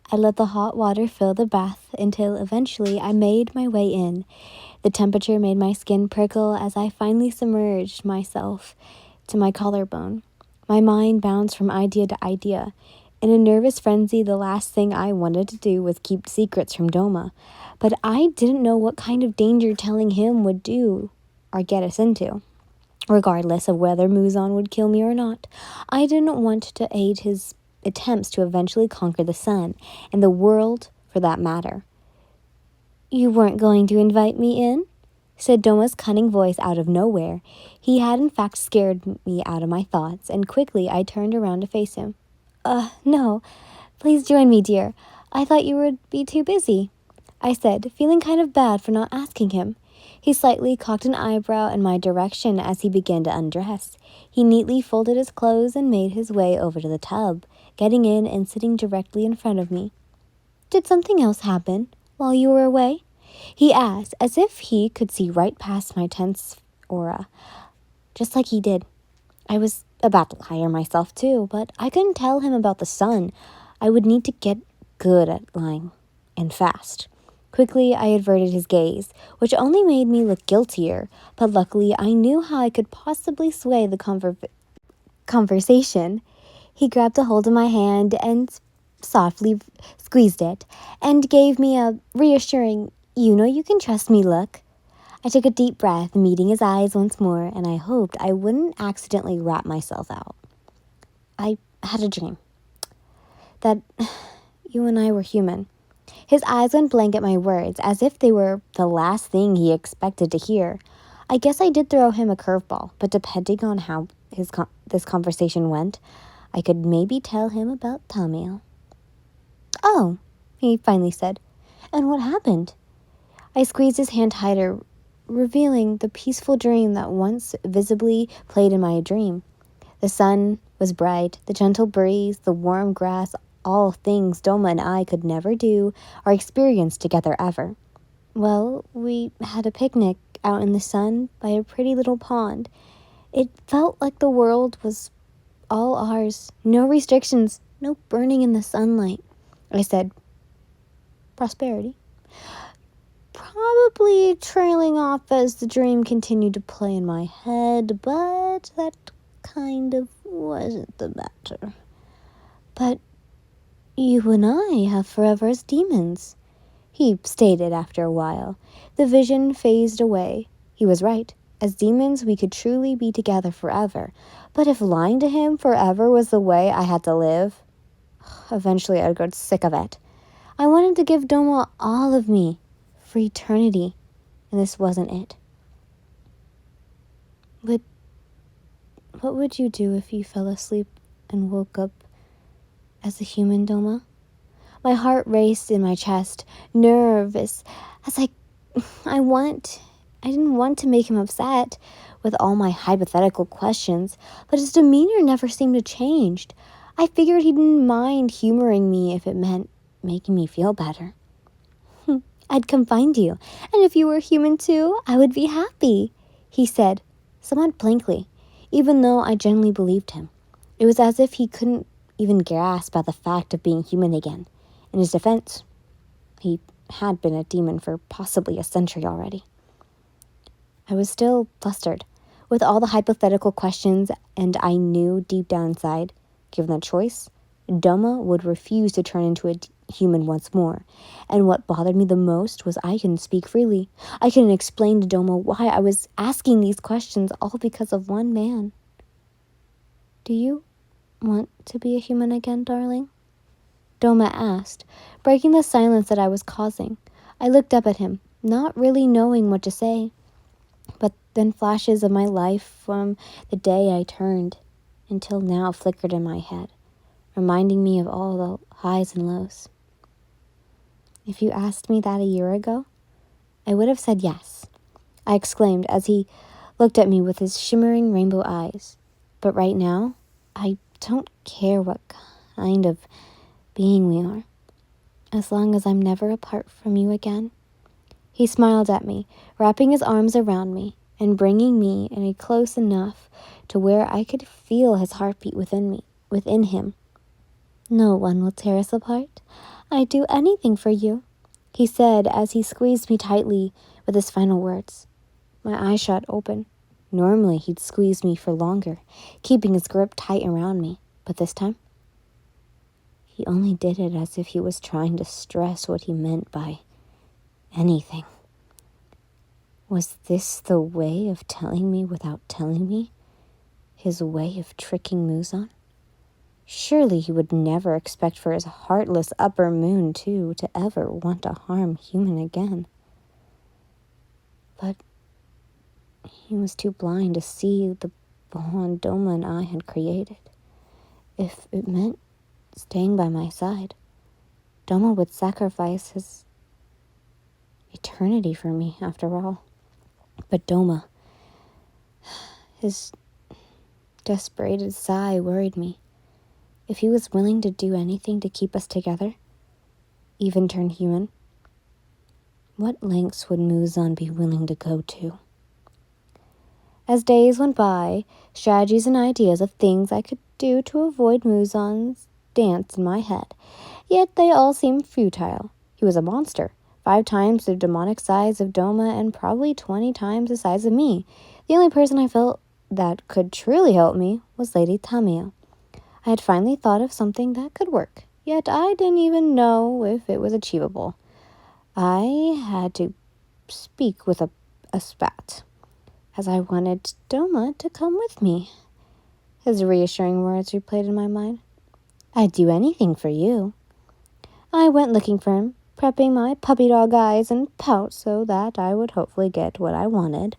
I let the hot water fill the bath until eventually I made my way in. The temperature made my skin prickle as I finally submerged myself to my collarbone. My mind bounced from idea to idea. In a nervous frenzy, the last thing I wanted to do was keep secrets from Douma. But I didn't know what kind of danger telling him would do or get us into. Regardless of whether Muzan would kill me or not, I didn't want to aid his attempts to eventually conquer the sun, and the world for that matter. "You weren't going to invite me in?" said Doma's cunning voice out of nowhere. He had in fact scared me out of my thoughts, and quickly I turned around to face him. No. Please join me, dear. I thought you would be too busy," I said, feeling kind of bad for not asking him. He slightly cocked an eyebrow in my direction as he began to undress. He neatly folded his clothes and made his way over to the tub, getting in and sitting directly in front of me. "Did something else happen while you were away?" he asked, as if he could see right past my tense aura, just like he did. I was about to hire myself too, but I couldn't tell him about the sun. I would need to get good at lying, and fast. Quickly, I averted his gaze, which only made me look guiltier, but luckily I knew how I could possibly sway the conversation. He grabbed a hold of my hand and softly squeezed it, and gave me a reassuring, "You know you can trust me" look. I took a deep breath, meeting his eyes once more, and I hoped I wouldn't accidentally rat myself out. "I had a dream that you and I were human." His eyes went blank at my words, as if they were the last thing he expected to hear. I guess I did throw him a curveball, but depending on how this conversation went, I could maybe tell him about Tamil. "Oh," he finally said. "And what happened?" I squeezed his hand tighter, revealing the peaceful dream that once visibly played in my dream. The sun was bright, the gentle breeze, the warm grass, all things Doma and I could never do or experience together ever. Well, we had a picnic out in the sun by a pretty little pond. It felt like the world was all ours. No restrictions, no burning in the sunlight. I said, "Prosperity?" Probably trailing off as the dream continued to play in my head, but that kind of wasn't the matter. "But you and I have forever as demons," he stated after a while. The vision phased away. He was right. As demons, we could truly be together forever. But if lying to him forever was the way I had to live, eventually I'd grow sick of it. I wanted to give Doma all of me for eternity, and this wasn't it. What would you do if you fell asleep and woke up as a human, Doma? My heart raced in my chest, nervous, as I didn't want to make him upset with all my hypothetical questions, but his demeanor never seemed to change. I figured he didn't mind humoring me if it meant making me feel better. "I'd come find you, and if you were human too, I would be happy," he said, somewhat blankly, even though I genuinely believed him. It was as if he couldn't even grasp at the fact of being human again. In his defense, he had been a demon for possibly a century already. I was still flustered with all the hypothetical questions, and I knew deep down inside, given the choice, Doma would refuse to turn into a human once more. And what bothered me the most was I couldn't speak freely. I couldn't explain to Doma why I was asking these questions, all because of one man. "Do you want to be a human again, darling?" Doma asked, breaking the silence that I was causing. I looked up at him, not really knowing what to say. But then flashes of my life from the day I turned until now flickered in my head, reminding me of all the highs and lows. "If you asked me that a year ago, I would have said yes," I exclaimed as he looked at me with his shimmering rainbow eyes. "But right now, I don't care what kind of being we are, as long as I'm never apart from you again." He smiled at me, wrapping his arms around me and bringing me in close enough to where I could feel his heartbeat within him. "No one will tear us apart. I'd do anything for you, he said as he squeezed me tightly with his final words. My eyes shut open. Normally, he'd squeeze me for longer, keeping his grip tight around me. But this time, he only did it as if he was trying to stress what he meant by anything. Was this the way of telling me without telling me? His way of tricking Muzan? Surely he would never expect for his heartless upper moon, too, to ever want to harm human again. But he was too blind to see the bond Douma and I had created. If it meant staying by my side, Douma would sacrifice his eternity for me, after all. But Douma, his desperate sigh worried me. If he was willing to do anything to keep us together, even turn human, what lengths would Muzan be willing to go to? As days went by, strategies and ideas of things I could do to avoid Muzan's danced in my head, yet they all seemed futile. He was a monster, 5 times the demonic size of Douma and probably 20 times the size of me. The only person I felt that could truly help me was Lady Tamio. I had finally thought of something that could work, yet I didn't even know if it was achievable. I had to speak with a spat, as I wanted Douma to come with me. His reassuring words replayed in my mind. I'd do anything for you. I went looking for him, prepping my puppy dog eyes and pout so that I would hopefully get what I wanted.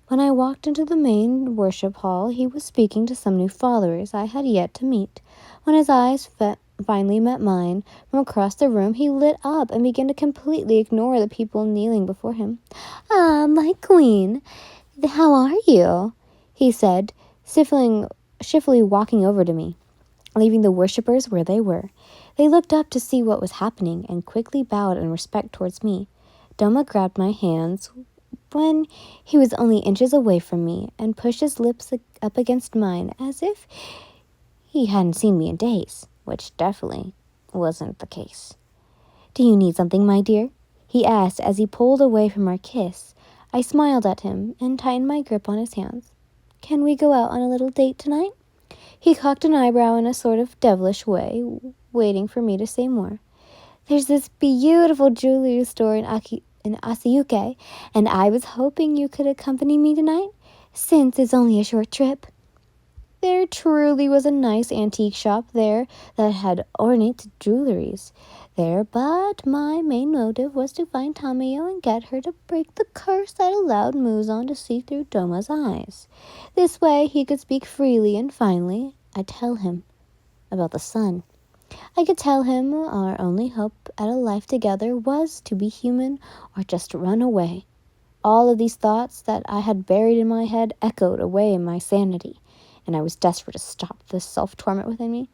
When I walked into the main worship hall, he was speaking to some new followers I had yet to meet. When his eyes finally met mine from across the room, he lit up and began to completely ignore the people kneeling before him. "Ah, my queen, how are you?" he said, stiffly walking over to me, leaving the worshippers where they were. They looked up to see what was happening and quickly bowed in respect towards me. Douma grabbed my hands when he was only inches away from me and pushed his lips up against mine as if he hadn't seen me in days, which definitely wasn't the case. "Do you need something, my dear?" he asked as he pulled away from our kiss. I smiled at him and tightened my grip on his hands. "Can we go out on a little date tonight?" He cocked an eyebrow in a sort of devilish way, waiting for me to say more. "There's this beautiful jewelry store in Asayuke, and I was hoping you could accompany me tonight, since it's only a short trip." There truly was a nice antique shop there that had ornate jewelries there, but my main motive was to find Tamio and get her to break the curse that allowed Muzan to see through Douma's eyes. This way he could speak freely, and finally I'd tell him about the sun. I could tell him our only hope at a life together was to be human or just run away. All of these thoughts that I had buried in my head echoed away in my sanity, and I was desperate to stop this self-torment within me.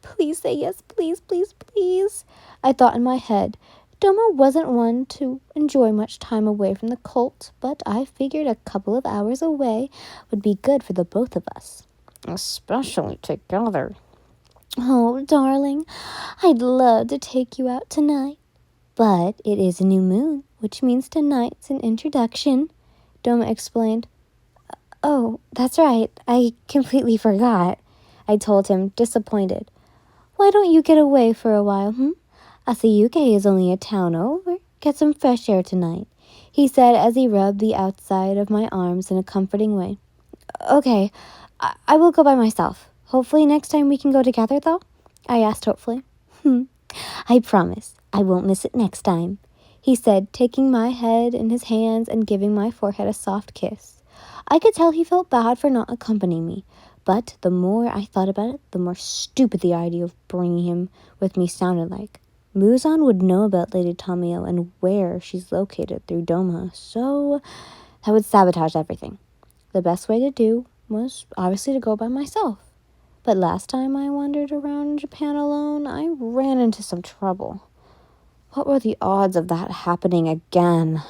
"Please say yes, please, please, please," I thought in my head. Douma wasn't one to enjoy much time away from the cult, but I figured a couple of hours away would be good for the both of us, especially together. "Oh, darling, I'd love to take you out tonight, but it is a new moon, which means tonight's an introduction," Douma explained. "Oh, that's right. I completely forgot," I told him, disappointed. "Why don't you get away for a while, Asayuke is only a town over. Get some fresh air tonight," he said as he rubbed the outside of my arms in a comforting way. "Okay, I will go by myself. Hopefully next time we can go together, though?" I asked hopefully. "I promise I won't miss it next time," he said, taking my head in his hands and giving my forehead a soft kiss. I could tell he felt bad for not accompanying me, but the more I thought about it, the more stupid the idea of bringing him with me sounded like. Muzan would know about Lady Tamio and where she's located through Douma, so that would sabotage everything. The best way to do was obviously to go by myself. But last time I wandered around Japan alone, I ran into some trouble. What were the odds of that happening again?